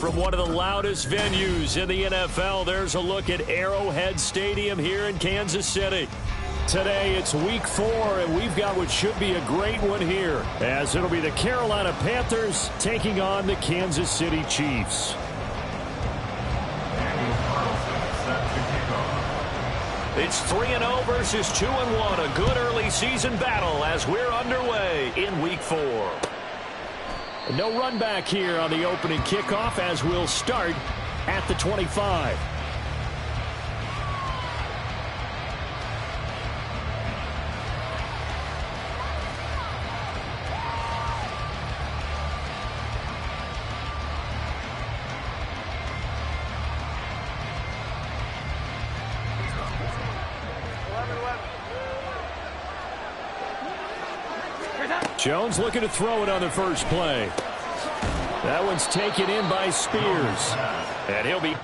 From one of the loudest venues in the NFL, there's a look at Arrowhead Stadium here in Kansas City. Today, it's Week 4, and we've got what should be a great one here, as it'll be the Carolina Panthers taking on the Kansas City Chiefs. It's 3-0 versus 2-1, a good early season battle as we're underway in Week 4. No run back here on the opening kickoff as we'll start at the 25. Jones looking to throw it on the first play. That one's taken in by Spears. And he'll be...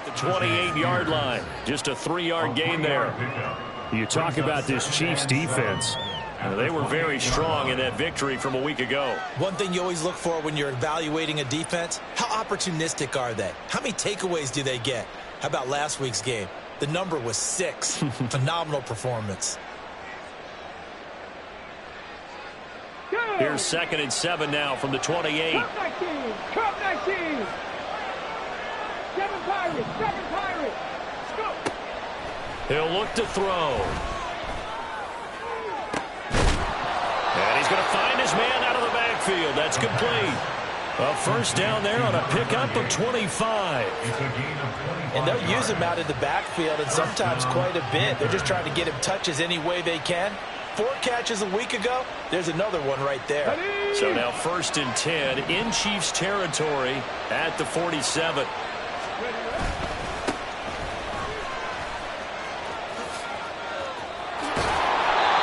The 28-yard line. Just a 3-yard gain there. You talk about this Chiefs defense. They were very strong in that victory from a week ago. One thing you always look for when you're evaluating a defense, how opportunistic are they? How many takeaways do they get? How about last week's game? The number was 6. Phenomenal performance. Here's 2nd and 7 now from the 28. Trump 19. 7 Pirates. Let's go. He'll look to throw. And he's going to find his man out of the backfield. That's complete. A first down there on a pickup of 25. And they'll use him out in the backfield, and sometimes quite a bit. They're just trying to get him touches any way they can. 4 catches a week ago. There's another one right there. So now 1st and 10 in Chiefs territory at the 47.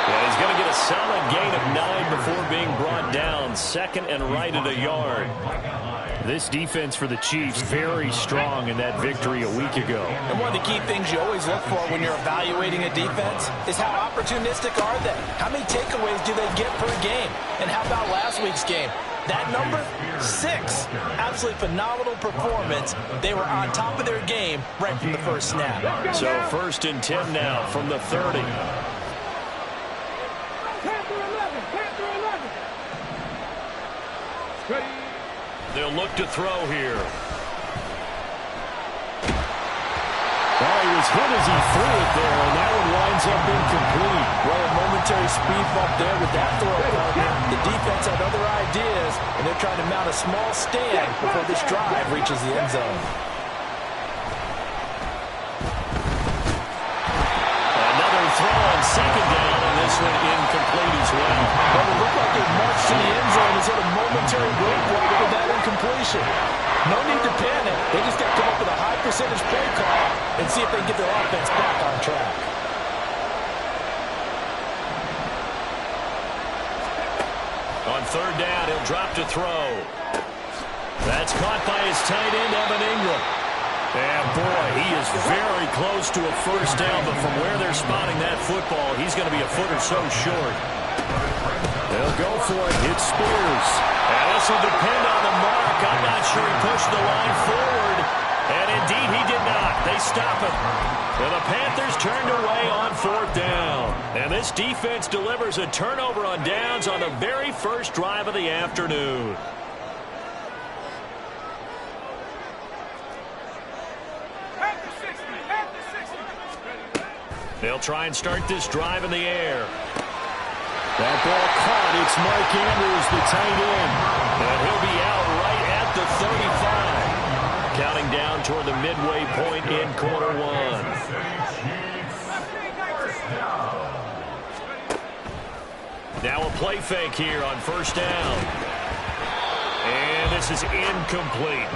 He's going to get a solid gain of 9 before being brought down. 2nd and right at a yard. This defense for the Chiefs very strong in that victory a week ago. And one of the key things you always look for when you're evaluating a defense is how opportunistic are they? How many takeaways do they get per game? And how about last week's game? That number, 6. Absolutely phenomenal performance. They were on top of their game right from the first snap. So 1st and 10 now from the 30. They'll look to throw here. Well, he was hit as he threw it there, and that one winds up incomplete. Well, a momentary speed bump there with that throw, partner. The defense had other ideas, and they're trying to mount a small stand before this drive reaches the end zone. Another throw on 2nd down, and this one incomplete as well. Well, it looked like they marched to the end zone as hit a momentary roadblock with that incompletion. No need to panic. They just got to come up with a high percentage play call and see if they can get their offense back on track. On 3rd down, he'll drop to throw. That's caught by his tight end, Evan Ingram. And boy, he is very close to a first down, but from where they're spotting that football, he's going to be a foot or so short. They'll go for it. It's Spears. And this will depend on the mark. I'm not sure he pushed the line forward. And indeed, he did not. They stop him. And the Panthers turned away on 4th down. And this defense delivers a turnover on downs on the very first drive of the afternoon. They'll try and start this drive in the air. That ball caught. It's Mike Andrews, the tight end. And he'll be out right at the 35. Counting down toward the midway point in quarter 1. Now a play fake here on 1st down. And this is incomplete.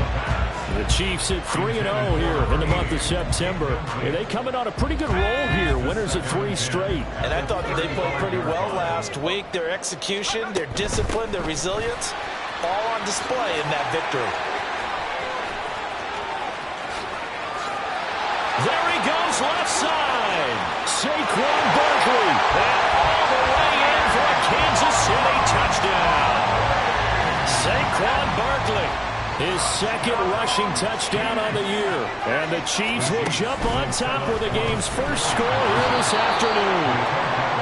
The Chiefs at 3-0 here in the month of September. And they coming on a pretty good roll here. Winners of 3 straight. And I thought that they played pretty well last week. Their execution, their discipline, their resilience, all on display in that victory. There he goes, left side. Saquon Barkley. And all the way in for a Kansas City touchdown. Saquon Barkley. His 2nd rushing touchdown on the year. And the Chiefs will jump on top with the game's first score here this afternoon.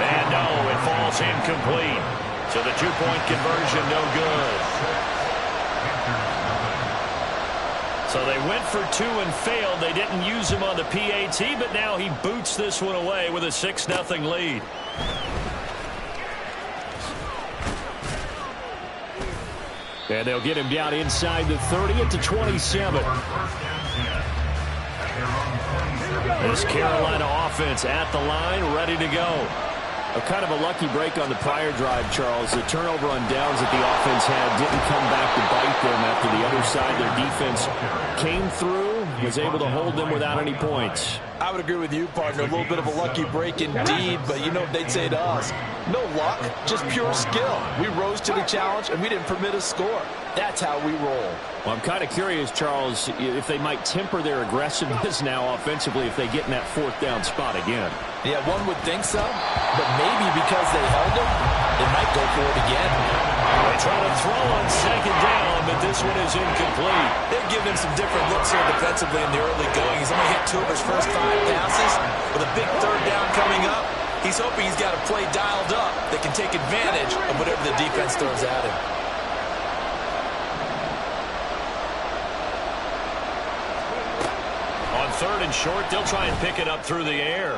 And no, it falls incomplete. So the 2-point conversion no good. So they went for 2 and failed. They didn't use him on the PAT, but now he boots this one away with a 6-0 lead. And they'll get him down inside the 30 at the 27. This Carolina offense at the line, ready to go. A kind of a lucky break on the prior drive, Charles. The turnover on downs that the offense had didn't come back to bite them after the other side. Their defense came through, was able to hold them without any points. I would agree with you, partner. A little bit of a lucky break indeed, but you know what they'd say to us. No luck, just pure skill. We rose to the challenge, and we didn't permit a score. That's how we roll. Well, I'm kind of curious, Charles, if they might temper their aggressiveness now offensively if they get in that fourth down spot again. Yeah, one would think so, but maybe because they held him, they might go for it again. They try to throw on second down, but this one is incomplete. They've given him some different looks here defensively in the early going. He's only hit 2 of his first 5 passes. With a big third down coming up, he's hoping he's got a play dialed up that can take advantage of whatever the defense throws at him. On 3rd and short, they'll try and pick it up through the air.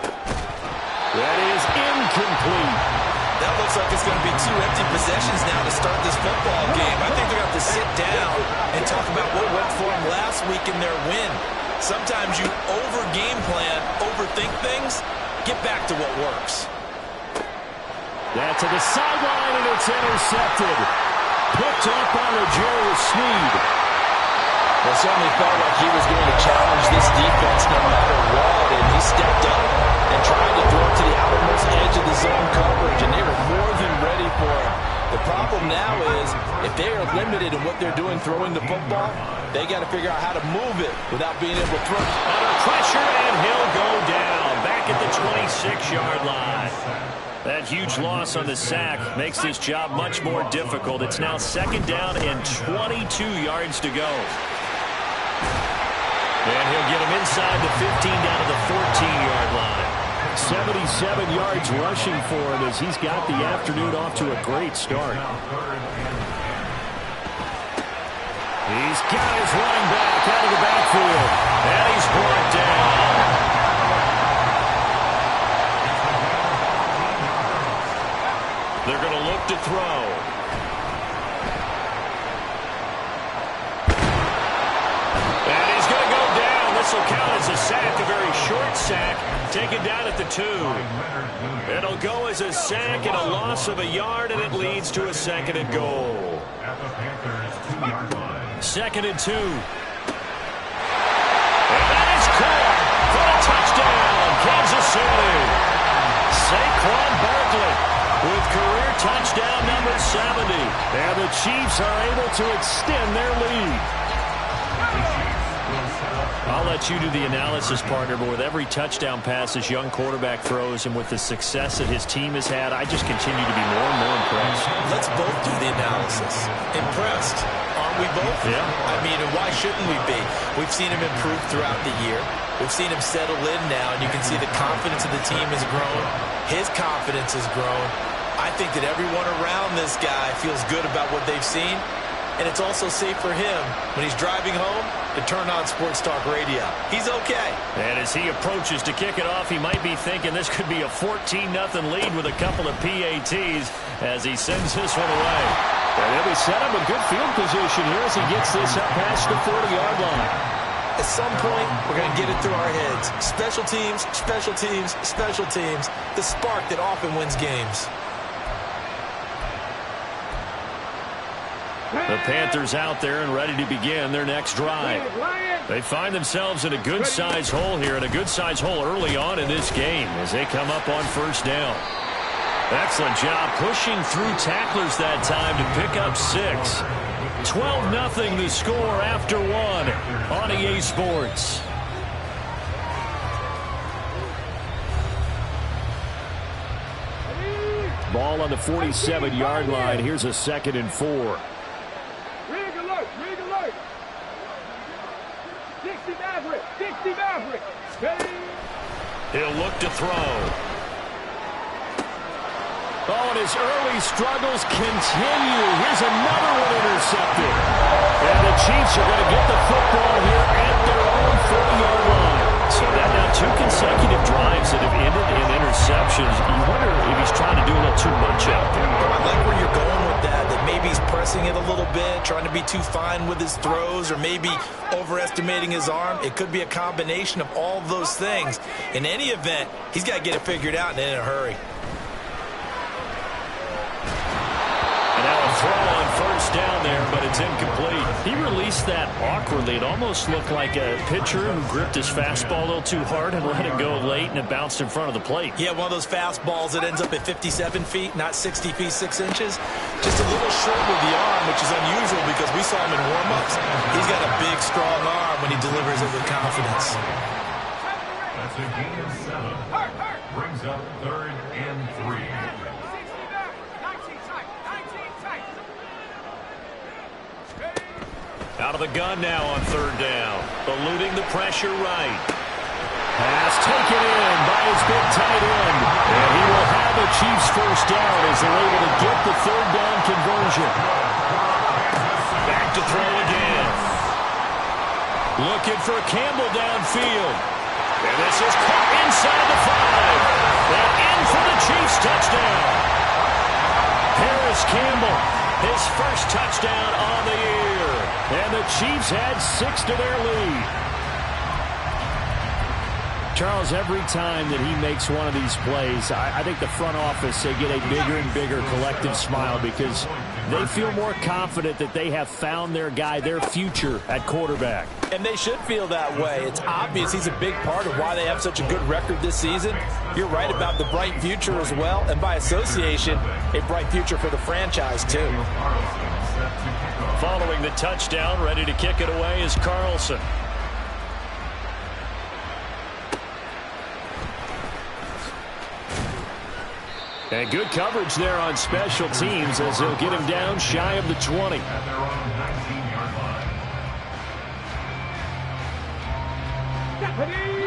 That is incomplete. That looks like it's going to be 2 empty possessions now to start this football game. I think they're going to have to sit down and talk about what went for them last week in their win. Sometimes you over-game plan, overthink things. Get back to what works. That to the sideline, and it's intercepted. Picked up by L'Jarius Sneed. Well, certainly felt like he was going to challenge this defense no matter what, and he stepped up and tried to throw it to the outermost edge of the zone coverage, and they were more than ready for it. The problem now is if they are limited in what they're doing throwing the football, they got to figure out how to move it without being able to throw. Under pressure, and he'll go down back at the 26-yard line. That huge loss on the sack makes this job much more difficult. It's now 2nd down and 22 yards to go. And he'll get him inside the 15 down to the 14-yard line. 77 yards rushing for him as he's got the afternoon off to a great start. He's got his running back out of the backfield. And he's brought down. They're going to look to throw. And he's going to go down. This will count as a sack, a very short sack, taken down at the 2. It'll go as a sack and a loss of a yard, and it leads to a 2nd and goal. 2nd and 2. And that is caught for a touchdown, Kansas City. Saquon Barkley with career touchdown number 70. And the Chiefs are able to extend their lead. I'll let you do the analysis, partner, but with every touchdown pass this young quarterback throws and with the success that his team has had, I just continue to be more and more impressed. Let's both do the analysis. Impressed. Aren't we both? Yeah. I mean, and why shouldn't we be? We've seen him improve throughout the year. We've seen him settle in now, and you can see the confidence of the team has grown. His confidence has grown. I think that everyone around this guy feels good about what they've seen, and it's also safe for him when he's driving home to turn on Sports Talk Radio. He's okay. And as he approaches to kick it off, he might be thinking this could be a 14-0 lead with a couple of PATs as he sends this one away. And he'll be set up in good field position here as he gets this up past the 40-yard line. At some point, we're going to get it through our heads. Special teams, special teams, special teams. The spark that often wins games. The Panthers out there and ready to begin their next drive. They find themselves in a good-sized hole here, and a good-sized hole early on in this game as they come up on 1st down. Excellent job pushing through tacklers that time to pick up 6. 12-0 the score after 1 on EA Sports. Ball on the 47-yard line. Here's a 2nd and 4. Rig alert, rig alert. 60 Maverick, 60 Maverick. He'll look to throw. Oh, and his early struggles continue. Here's another one intercepted. And the Chiefs are going to get the football here at their own 40-yard line. So that now 2 consecutive drives that have ended in interceptions. You wonder if he's trying to do a little too much out there. I like where you're going with that maybe he's pressing it a little bit, trying to be too fine with his throws, or maybe overestimating his arm. It could be a combination of all of those things. In any event, he's got to get it figured out and in a hurry. And now a throw on 1st down there, but it's incomplete. He released that awkwardly. It almost looked like a pitcher who gripped his fastball a little too hard and let it go late, and it bounced in front of the plate. Yeah, one of those fastballs that ends up at 57 feet, not 60 feet, 6 inches. Just a little short with the arm, which is unusual because we saw him in warm-ups. He's got a big, strong arm when he delivers it with confidence. That's a gain of 7. Brings up 3rd and 3. Out of the gun now on 3rd down. Eluding the pressure right. Pass taken in by his big tight end. And he will have a Chiefs first down as they're able to get the 3rd down conversion. Back to throw again. Looking for Campbell downfield. And this is caught inside the 5. And in for the Chiefs touchdown. Harris Campbell, his first touchdown on the year. And the Chiefs add 6 to their lead. Charles, every time that he makes one of these plays, I think the front office, they get a bigger and bigger collective smile because they feel more confident that they have found their guy, their future at quarterback. And they should feel that way. It's obvious he's a big part of why they have such a good record this season. You're right about the bright future as well, and by association, a bright future for the franchise too. Following the touchdown, ready to kick it away is Carlson. And good coverage there on special teams as they'll get him down shy of the 20. At their own 19-yard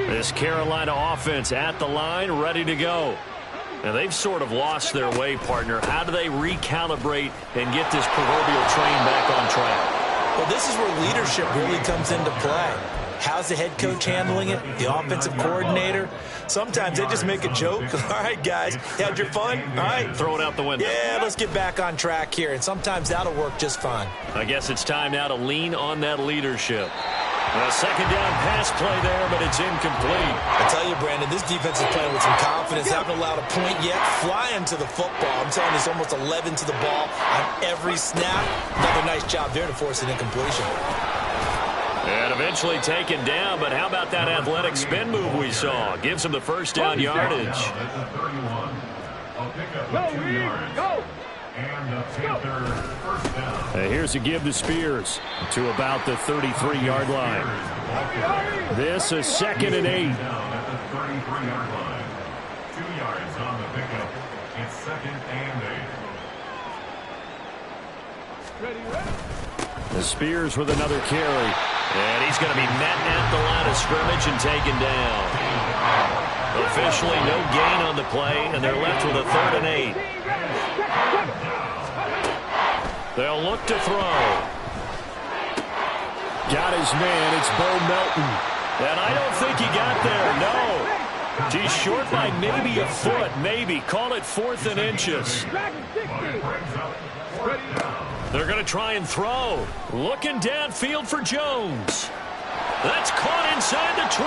line. This Carolina offense at the line, ready to go. Now they've sort of lost their way, partner. How do they recalibrate and get this proverbial train back on track? Well, this is where leadership really comes into play. How's the head coach handling it? The offensive coordinator? Sometimes they just make a joke. All right, guys, you had your fun? All right. Throw it out the window. Yeah, let's get back on track here. And sometimes that'll work just fine. I guess it's time now to lean on that leadership. A second down pass play there, but it's incomplete. I tell you, Brandon, this defense is playing with some confidence. Haven't allowed a point yet. Flying to the football. I'm telling you, it's almost 11 to the ball on every snap. Another nice job there to force an incompletion. And eventually taken down, but how about that athletic spin move we saw? Gives him the first down yardage. That's a 31. A pickup of 2 yards. Go! And the Panthers first down. Here's a give to Spears to about the 33-yard line. This is 2nd and 8. Down at the 33-yard line. 2 yards on the pickup. It's 2nd and 8. The Spears with another carry. And he's going to be met at the line of scrimmage and taken down. Officially no gain on the play, and they're left with a 3rd and 8. They'll look to throw. Got his man. It's Bo Melton. And I don't think he got there. No. He's short by maybe a foot. Maybe. Call it 4th and inches. They're going to try and throw. Looking downfield for Jones. That's caught inside the 20.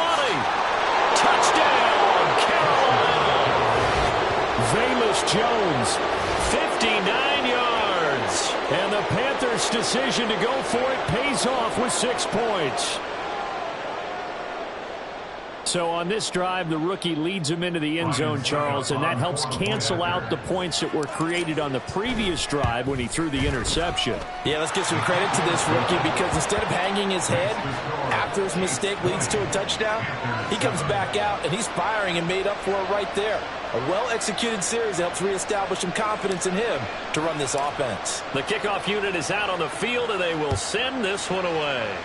Touchdown, Carolina. Velus Jones, 59 yards. And the Panthers' decision to go for it pays off with 6 points. So on this drive, the rookie leads him into the end zone, Charles, and that helps cancel out the points that were created on the previous drive when he threw the interception. Yeah, let's give some credit to this rookie because instead of hanging his head after his mistake leads to a touchdown, he comes back out and he's firing and made up for it right there. A well-executed series helps reestablish some confidence in him to run this offense. The kickoff unit is out on the field, and they will send this one away.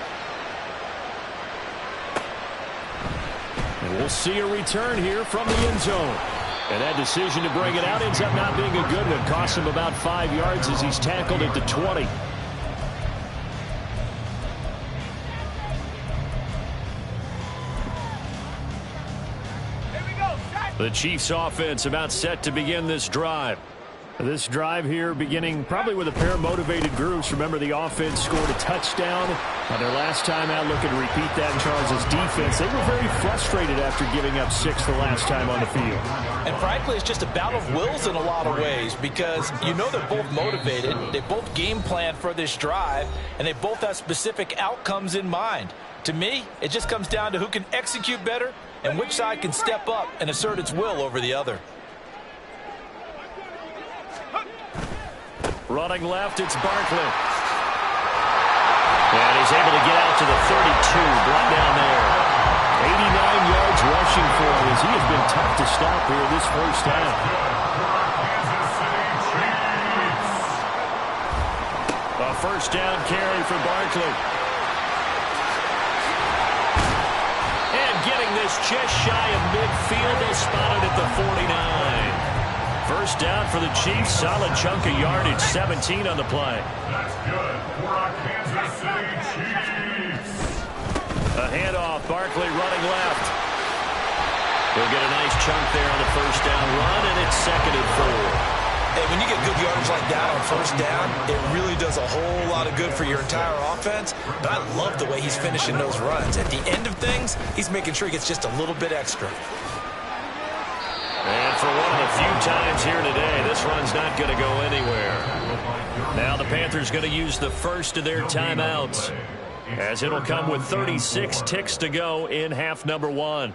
And we'll see a return here from the end zone. And that decision to bring it out ends up not being a good one. Costs him about 5 yards as he's tackled at the 20. The Chiefs offense about set to begin this drive. This drive here beginning probably with a pair of motivated groups. Remember, the offense scored a touchdown on their last time out, looking to repeat that in Charles' defense. They were very frustrated after giving up 6 the last time on the field. And frankly, it's just a battle of wills in a lot of ways because you know they're both motivated, they both game plan for this drive, and they both have specific outcomes in mind. To me, it just comes down to who can execute better and which side can step up and assert its will over the other. Running left, it's Barkley. And he's able to get out to the 32, brought down there. 89 yards rushing for him as he has been tough to stop here this first half. A first down carry for Barkley. And getting this just shy of midfield, they'll spot it at the 49. First down for the Chiefs. Solid chunk of yardage. 17 on the play. That's good for our Kansas City Chiefs. A handoff. Barkley running left. He'll get a nice chunk there on the first down run, and it's 2nd and 4. And when you get good yardage like that on first down, it really does a whole lot of good for your entire offense. But I love the way he's finishing those runs. At the end of things, he's making sure he gets just a little bit extra. And for one of the few times here today, this run's not going to go anywhere. Now the Panthers going to use the first of their timeouts, as it'll come with 36 ticks to go in half number 1.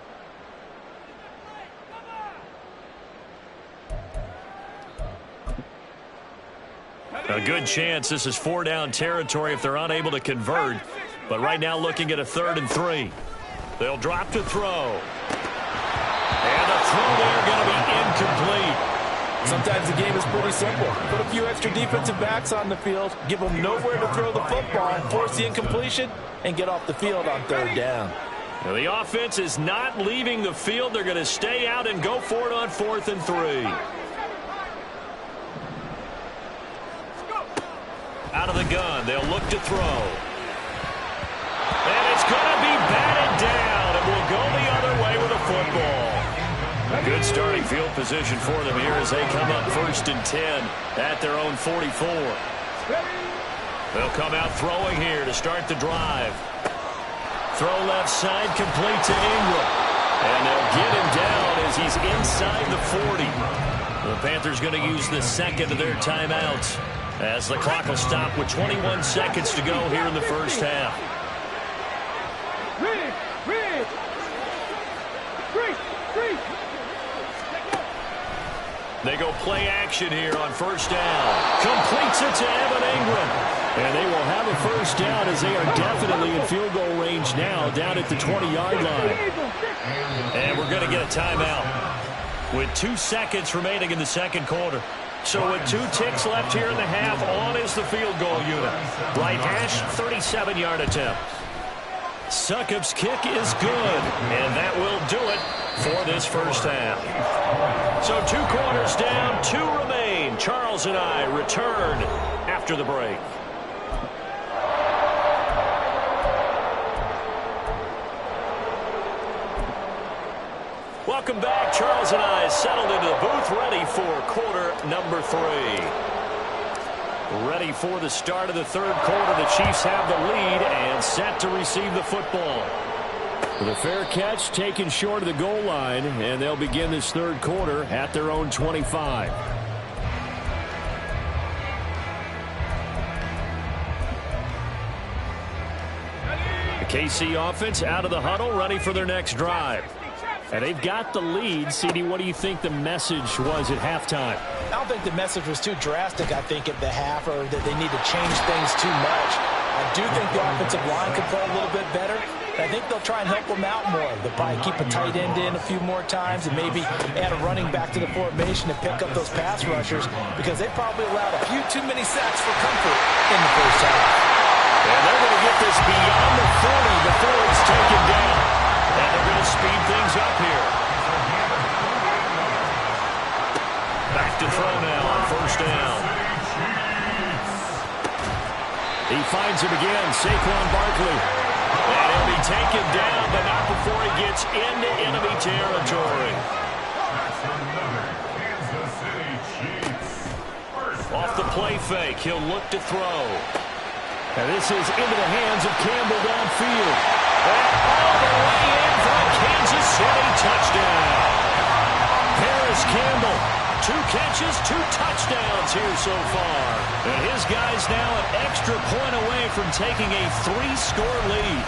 A good chance this is 4-down territory if they're unable to convert. But right now looking at a 3rd and 3. They'll drop to throw. And the throw there going to be incomplete. Sometimes the game is pretty simple. Put a few extra defensive backs on the field, give them nowhere to throw the football, force the incompletion, and get off the field on 3rd down. Now the offense is not leaving the field. They're going to stay out and go for it on 4th and 3. Out of the gun, they'll look to throw. And it's going to be batted down, and will go the other way with a football. Good starting field position for them here as they come up 1st and 10 at their own 44. They'll come out throwing here to start the drive. Throw left side, complete to Ingram. And they'll get him down as he's inside the 40. The Panthers going to use the 2nd of their timeouts as the clock will stop with 21 seconds to go here in the first half. They go play action here on first down. Completes it to Evan Ingram. And they will have a first down as they are definitely in field goal range now, down at the 20-yard line. And we're going to get a timeout with 2 seconds remaining in the 2nd quarter. So with 2 ticks left here in the half, on is the field goal unit. Right hash, 37-yard attempt. Succop's kick is good, and that will do it for this first half. So 2 quarters down, 2 remain. Charles and I return after the break. Welcome back. Charles and I settled into the booth, ready for quarter number 3. Ready for the start of the 3rd quarter. The Chiefs have the lead and set to receive the football. With a fair catch taken short of the goal line, and they'll begin this 3rd quarter at their own 25. The KC offense out of the huddle, ready for their next drive. And they've got the lead. CD, what do you think the message was at halftime? I don't think the message was too drastic, I think, at the half, or that they need to change things too much. I do think the offensive line could play a little bit better. I think they'll try and help them out more. They'll probably keep a tight end in a few more times and maybe add a running back to the formation to pick up those pass rushers, because they probably allowed a few too many sacks for comfort in the first half. And they're going to get this beyond the 40 before it's taken down. And they're going to speed things up here. Back to throw now on first down. He finds him again, Saquon Barkley. And he'll be taken down, but not before he gets into enemy territory. play fake. He'll look to throw. And this is into the hands of Campbell downfield. And all the way in for a Kansas City touchdown. Paris Campbell, 2 catches, 2 touchdowns here so far. And his guy's now an extra point away from taking a 3-score lead.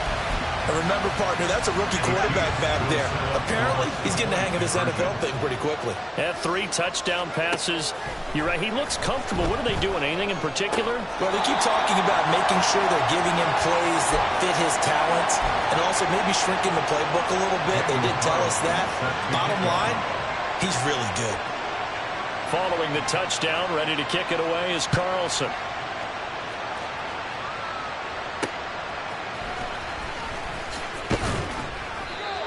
And remember, partner, that's a rookie quarterback back there. Apparently, he's getting the hang of this NFL thing pretty quickly. Had 3 touchdown passes. You're right, he looks comfortable. What are they doing? Anything in particular? Well, they keep talking about making sure they're giving him plays that fit his talents and also maybe shrinking the playbook a little bit. They did tell us that. Bottom line, he's really good. Following the touchdown, ready to kick it away is Carlson.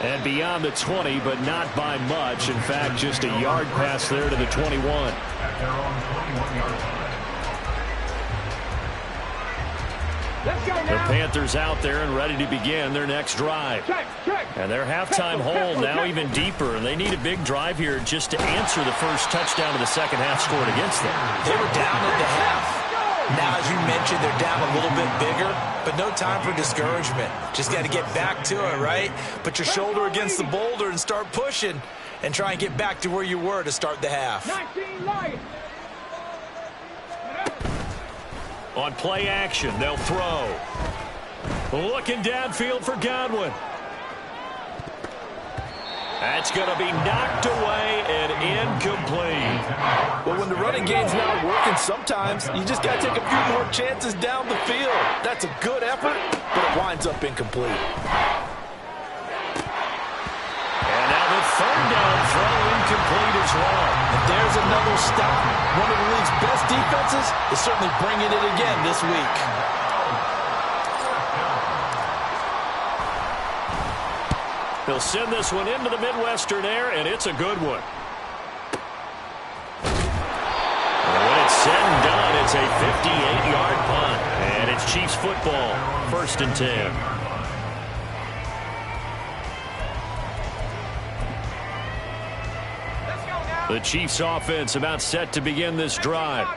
And beyond the 20, but not by much. In fact, just a yard pass there to the 21. At their own 21-yard line. Let's go The now. Panthers out there and ready to begin their next drive. Check. And their halftime hold now even deeper. And they need a big drive here just to answer the first touchdown of the second half scored against them. They were down at the half. Now, as you mentioned, they're down a little bit bigger, but no time for discouragement. Just got to get back to it, right? Put your shoulder against the boulder and start pushing and try and get back to where you were to start the half. 19 Lions. On play action, they'll throw. Looking downfield for Godwin. That's going to be knocked away and incomplete. Well, when the running game's not working, sometimes you just got to take a few more chances down the field. That's a good effort, but it winds up incomplete. And now the third down throw incomplete as well. And there's another stop. One of the league's best defenses is certainly bringing it again this week. He'll send this one into the Midwestern air, and it's a good one. When it's said and done, it's a 58-yard punt. And it's Chiefs football, 1st and 10. The Chiefs offense about set to begin this drive.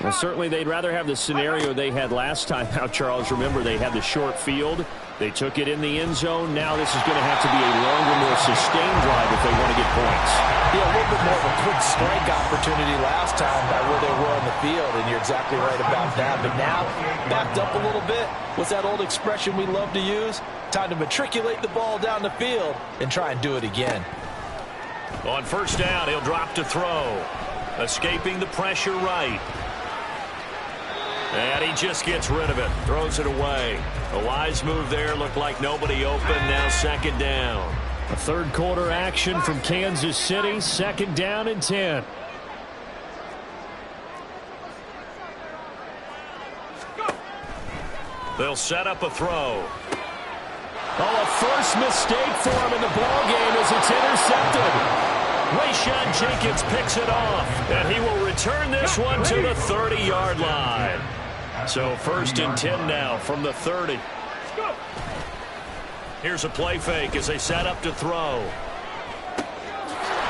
Well, certainly they'd rather have the scenario they had last time out, Charles. Remember, they had the short field. They took it in the end zone. Now this is going to have to be a longer, more sustained drive if they want to get points. Yeah, a little bit more of a quick strike opportunity last time by where they were on the field, and you're exactly right about that. But now, backed up a little bit. What's that old expression we love to use? Time to matriculate the ball down the field and try and do it again. On 1st down, he'll drop to throw. Escaping the pressure right. And he just gets rid of it. Throws it away. A wise move there. Looked like nobody open. Now 2nd down. A 3rd quarter action from Kansas City. 2nd down and 10. They'll set up a throw. Oh, a first mistake for him in the ballgame as it's intercepted. Rayshawn Jenkins picks it off, and he will return this one to the 30-yard line. So 1st and 10 now from the 30. Here's a play fake as they set up to throw.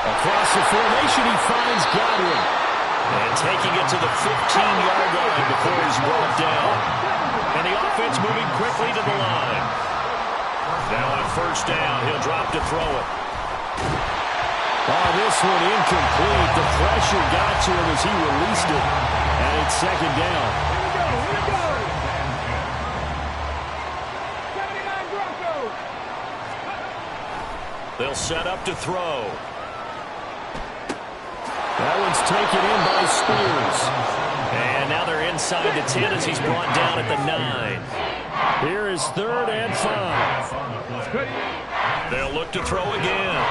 Across the formation, he finds Godwin. And taking it to the 15-yard line before he's brought down. And the offense moving quickly to the line. Now on 1st down, he'll drop to throw it. Oh, this one incomplete. The pressure got to him as he released it. And it's 2nd down. Here we go. 79 Broncos. They'll set up to throw. That one's taken in by Spears. And now they're inside the 10 as he's brought down at the 9. Here is 3rd and 5. They'll look to throw again.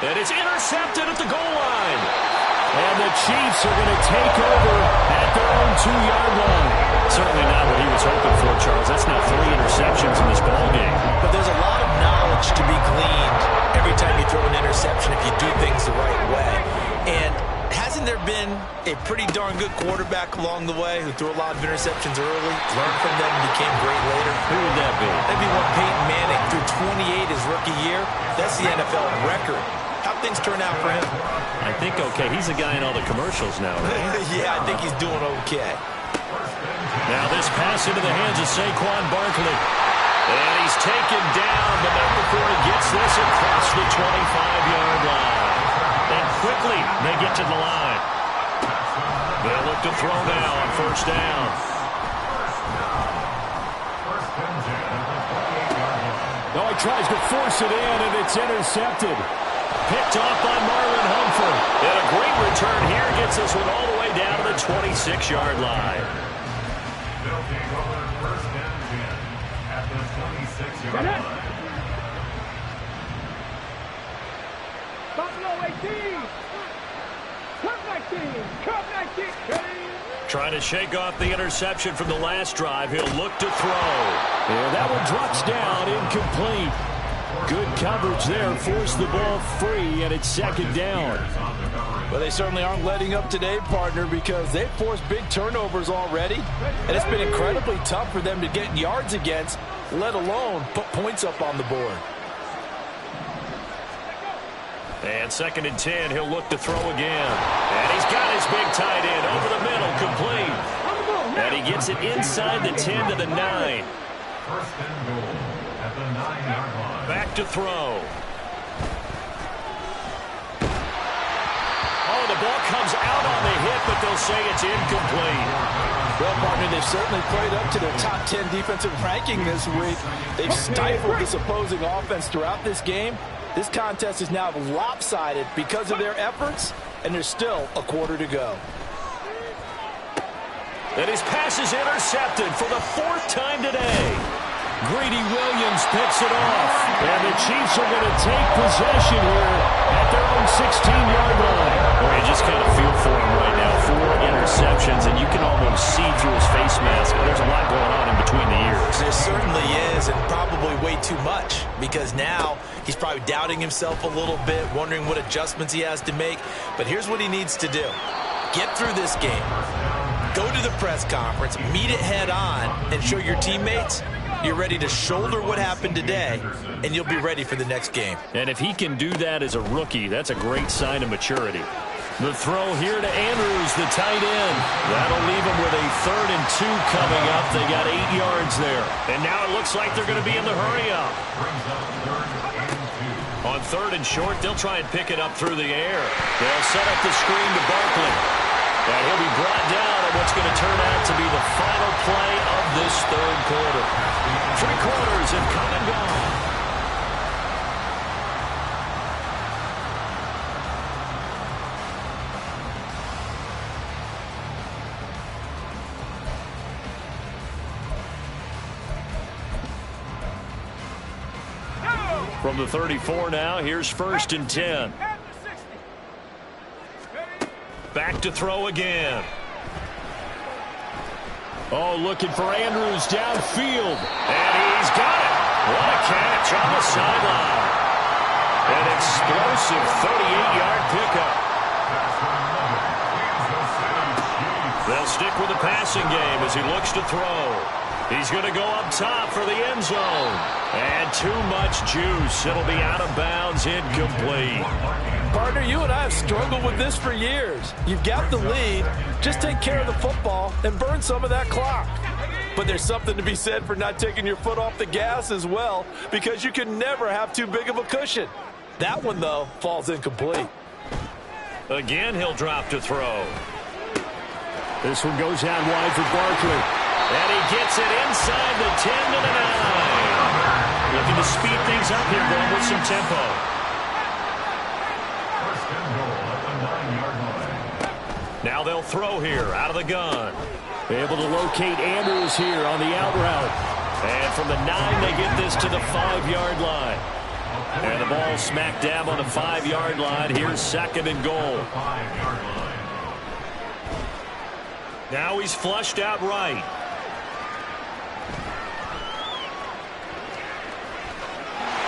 And it's intercepted at the goal line. And the Chiefs are going to take over at their own 2-yard line. Certainly not what he was hoping for, Charles. That's now 3 interceptions in this ballgame. But there's a lot of knowledge to be gleaned every time you throw an interception if you do things the right way. And hasn't there been a pretty darn good quarterback along the way who threw a lot of interceptions early, learned from them, and became great later? Who would that be? That'd be one Peyton Manning threw 28 his rookie year. That's the NFL record. How things turn out for him? I think okay. He's a guy in all the commercials now, right? Yeah, I think he's doing okay. Now this pass into the hands of Saquon Barkley. And he's taken down, but not before he gets this across the 25-yard line. And quickly, they get to the line. They'll look to throw now on first down. No, he tries to force it in, and it's intercepted. Picked off by Marlon Humphrey. And a great return here gets this one all the way down to the 26-yard line. They'll take over first and 10 at the 26-yard line. Buffalo 18. Cup 19. Cup 19. Trying to shake off the interception from the last drive. He'll look to throw. Yeah, that one drops down, incomplete. Good coverage there, forced the ball free, and it's second down. Well, they certainly aren't letting up today, partner, because they've forced big turnovers already, and it's been incredibly tough for them to get yards against, let alone put points up on the board. And second and 10, he'll look to throw again. And he's got his big tight end over the middle, complete. And he gets it inside the 10 to the 9. First and goal at the 9-yard line. Back to throw. Oh, the ball comes out on the hit, but they'll say it's incomplete. Well, partner, they've certainly played up to their top 10 defensive ranking this week. They've stifled this opposing offense throughout this game. This contest is now lopsided because of their efforts, and there's still a quarter to go. And his pass is intercepted for the 4th time today. Greedy Williams picks it off. And the Chiefs are going to take possession here at their own 16-yard line. Well, you just kind of feel for him right now. 4 interceptions, and you can almost see through his face mask. There's a lot going on in between the ears. There certainly is, and probably way too much, because now he's probably doubting himself a little bit, wondering what adjustments he has to make. But here's what he needs to do. Get through this game. Go to the press conference, meet it head on, and show your teammates you're ready to shoulder what happened today, and you'll be ready for the next game. And if he can do that as a rookie, that's a great sign of maturity. The throw here to Andrews, the tight end. That'll leave him with a 3rd and 2 coming up. They got 8 yards there. And now it looks like they're going to be in the hurry-up. On 3rd and short, they'll try and pick it up through the air. They'll set up the screen to Barkley. And he'll be brought down on what's going to turn out to be the final play of this 3rd quarter. 3 quarters and come and gone. From the 34 now, here's 1st and 10. Back to throw again. Oh, looking for Andrews downfield. And he's got it. What a catch on the sideline. An explosive 38-yard pickup. They'll stick with the passing game as he looks to throw. He's going to go up top for the end zone. And too much juice. It'll be out of bounds, incomplete. Partner, you and I have struggled with this for years. You've got the lead. Just take care of the football and burn some of that clock. But there's something to be said for not taking your foot off the gas as well, because you can never have too big of a cushion. That one, though, falls incomplete. Again, he'll drop to throw. This one goes out wide for Barkley. And he gets it inside the 10 to the 9. Looking to speed things up here, going with some tempo. First and goal at the 9-yard line. Now they'll throw here out of the gun. Able to locate Andrews here on the out route. And from the 9, they get this to the 5-yard line. And the ball smack dab on the 5-yard line. Here's 2nd and goal. 5-yard line. Now he's flushed out right.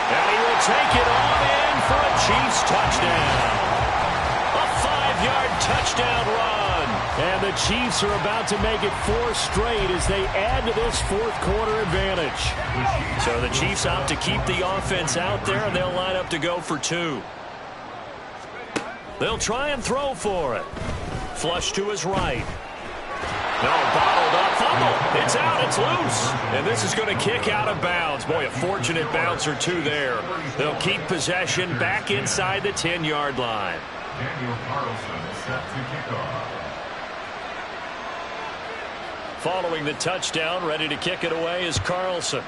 And he will take it on in for a Chiefs touchdown. A 5-yard touchdown run. And the Chiefs are about to make it 4 straight as they add to this 4th quarter advantage. So the Chiefs opt to keep the offense out there, and they'll line up to go for 2. They'll try and throw for it. Flush to his right. No, bottled up. Fumble. It's out. It's loose. And this is going to kick out of bounds. Boy, a fortunate bounce or two there. They'll keep possession back inside the 10-yard line. Daniel Carlson set to kick off. Following the touchdown, ready to kick it away is Carlson.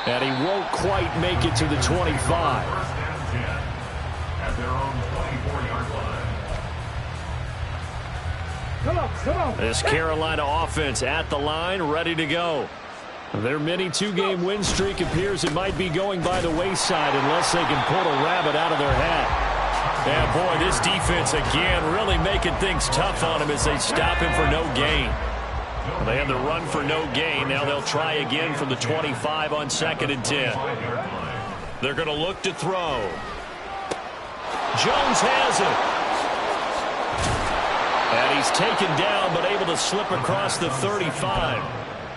And he won't quite make it to the 25. At their own 24-yard line. Come on. This Carolina offense at the line, ready to go. Their mini two-game win streak appears it might be going by the wayside unless they can pull a rabbit out of their hat. And boy, this defense again really making things tough on him as they stop him for no gain. They had the run for no gain. Now they'll try again from the 25 on 2nd and 10. They're going to look to throw. Jones has it. And he's taken down but able to slip across the 35.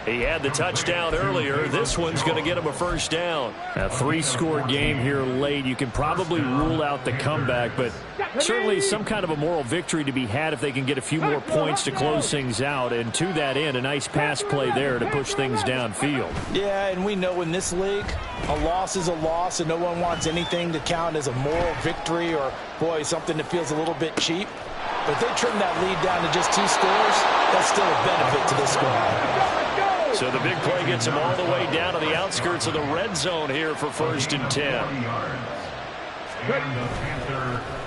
He had the touchdown earlier. This one's going to get him a first down. A 3-score game here late. You can probably rule out the comeback, but certainly some kind of a moral victory to be had if they can get a few more points to close things out. And to that end, a nice pass play there to push things downfield. Yeah, and we know in this league, a loss is a loss, and no one wants anything to count as a moral victory or, boy, something that feels a little bit cheap. But if they trim that lead down to just 2 scores, that's still a benefit to this squad. So the big play gets him all the way down to the outskirts of the red zone here for 1st and 10.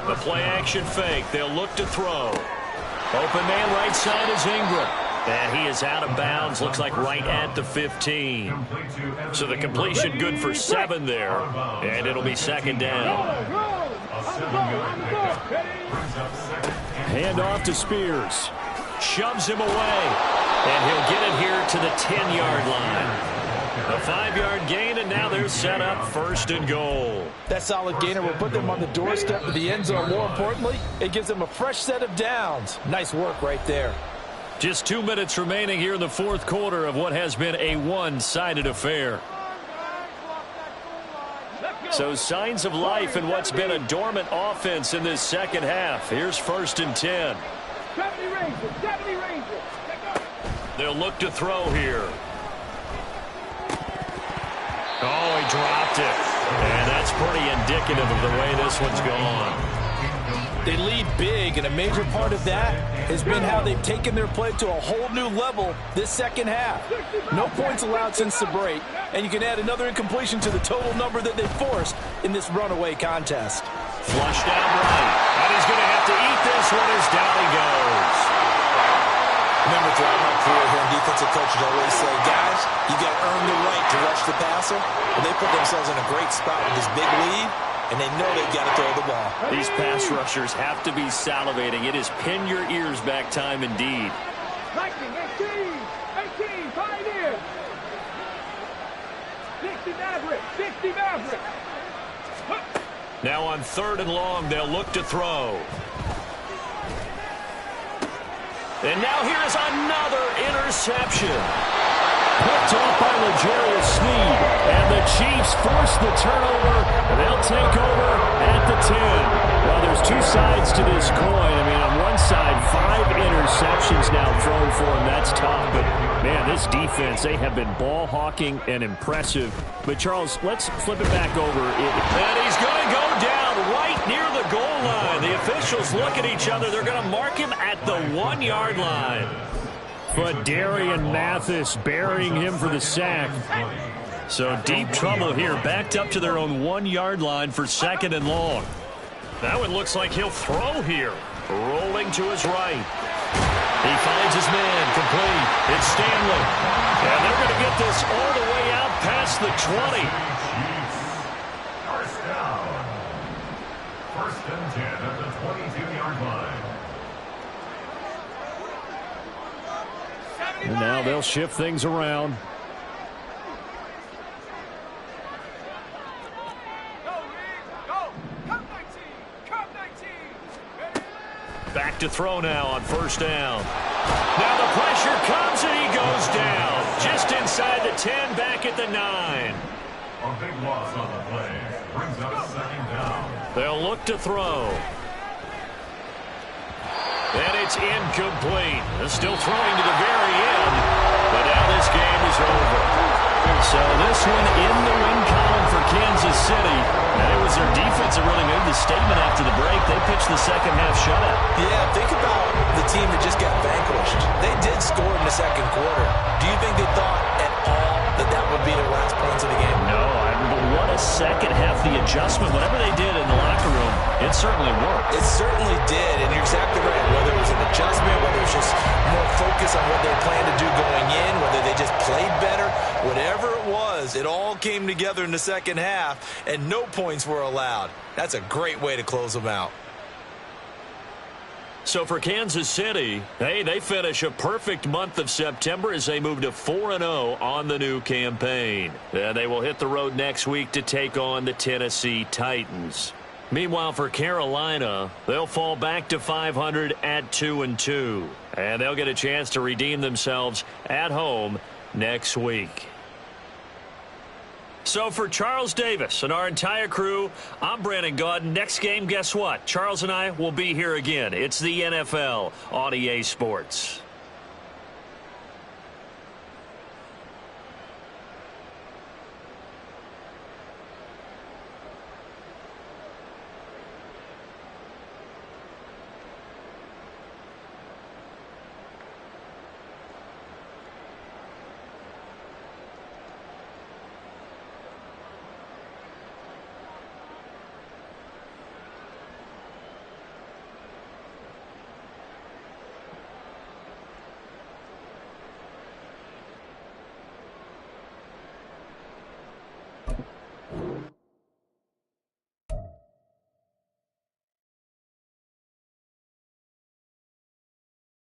The play action fake. They'll look to throw. Open man right side is Ingram. And he is out of bounds. Looks like right at the 15. So the completion good for 7 there. And it'll be 2nd down. Hand off to Spears. Shoves him away. And he'll get it here to the 10-yard line. A 5-yard gain, and now they're set up 1st and goal. That solid gainer will put them on the doorstep of the end zone. More importantly, it gives them a fresh set of downs. Nice work right there. Just 2 minutes remaining here in the 4th quarter of what has been a one-sided affair. So signs of life in what's been a dormant offense in this second half. Here's 1st and 10. 70 Rangers. They'll look to throw here. Oh, he dropped it. And that's pretty indicative of the way this one's gone. They lead big, and a major part of that has been how they've taken their play to a whole new level this second half. No points allowed since the break, and you can add another incompletion to the total number that they forced in this runaway contest. Flush down right. And he's going to have to eat this one as down he goes. Remember, throughout my career here, defensive coaches always say, guys, you got to earn the right to rush the passer. And they put themselves in a great spot with this big lead, and they know they've got to throw the ball. These pass rushers have to be salivating. It is pin your ears back time indeed. 18, Pioneers. 60 Maverick. Now on 3rd and long, they'll look to throw. And now here's another interception. Picked off by L'Jarius Sneed. And the Chiefs force the turnover. They'll take over at the 10. Well, there's 2 sides to this coin. I mean, on one side, 5 interceptions now thrown for him. That's tough. But, man, this defense, they have been ball hawking and impressive. But, Charles, let's flip it back over. And he's going to go down right near the goal line. The officials look at each other. They're going to mark him at the 1-yard line. But Darian Mathis burying him for the sack. So deep trouble here. Backed up to their own 1-yard line for 2nd and long. That one looks like he'll throw here. Rolling to his right. He finds his man complete. It's Stanley. And they're going to get this all the way out past the 20. First down. 1st and 10 at the 22-yard line. And now they'll shift things around. Back to throw now on 1st down. Now the pressure comes and he goes down. Just inside the 10, back at the 9. A big loss on the play brings up second down. They'll look to throw. And it's incomplete. They're still throwing to the very end, but now this game is over. So this one in the win column for Kansas City. And it was their defense that really made the statement after the break. They pitched the second half shutout. Yeah, think about the team that just got vanquished. They did score in the second quarter. Do you think they thought at all that that would be their last points of the game? No, but what a second half. The adjustment, whatever they did in the locker room, it certainly worked. It certainly did, and you're exactly right. Whether it was an adjustment, whether it was just more focus on what they planned to do going in, whether they just played better, whatever it was, it all came together in the second half, and no points were allowed. That's a great way to close them out. So for Kansas City, hey, they finish a perfect month of September as they move to 4-0 on the new campaign. Then they will hit the road next week to take on the Tennessee Titans. Meanwhile, for Carolina, they'll fall back to 500 at 2-2. And they'll get a chance to redeem themselves at home next week. So for Charles Davis and our entire crew, I'm Brandon Gaudin. Next game, guess what? Charles and I will be here again. It's the NFL on EA Sports.